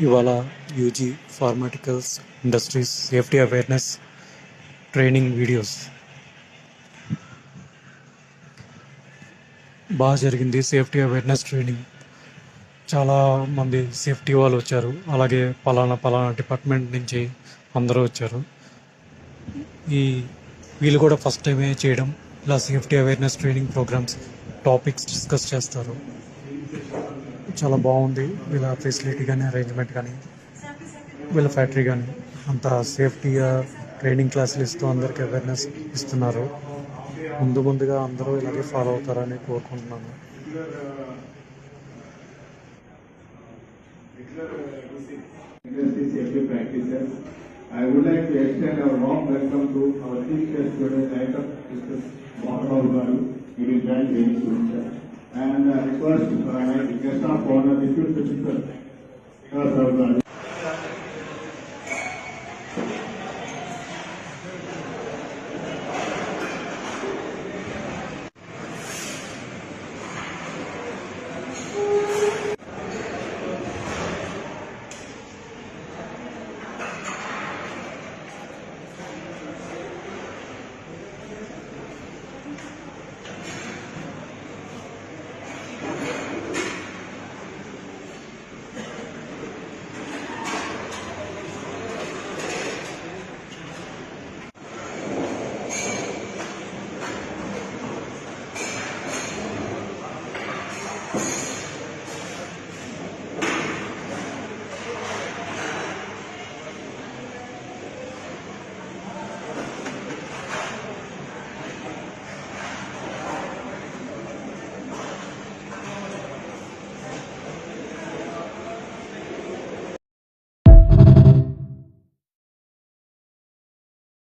ఇవాళ UG pharmaceuticals industries safety awareness training videos బాగా జరిగింది. సేఫ్టీ అవేర్నెస్ ట్రైనింగ్ చాలా మంది సేఫ్టీ వాళ్ళు వచ్చారు. అలాగే పలానా డిపార్ట్మెంట్ నుంచి అందరూ వచ్చారు. వీళ్ళు కూడా ఫస్ట్ టైమే చేయడం. ఇలా safety awareness training programmes topics discuss చేస్తారు. చాలా బాగుంది. వీళ్ళ ఫెసిలిటీ కానీ అరేంజ్మెంట్ కానీ వీళ్ళ ఫ్యాక్టరీ కానీ అంత సేఫ్టీగా ట్రైనింగ్ క్లాసులు ఇస్తూ అందరికీ అవేర్నెస్ ఇస్తున్నారు. ముందుగా అందరూ ఇలాగే ఫాలో అవుతారని కోరుకుంటున్నాను. Industry safety practices. I would like to extend a warm welcome to our chief guest today, Director Mr. Mohammed Garu. He will join very soon, sir. And first, guest of honor, Deputy Principal, Sir Garu.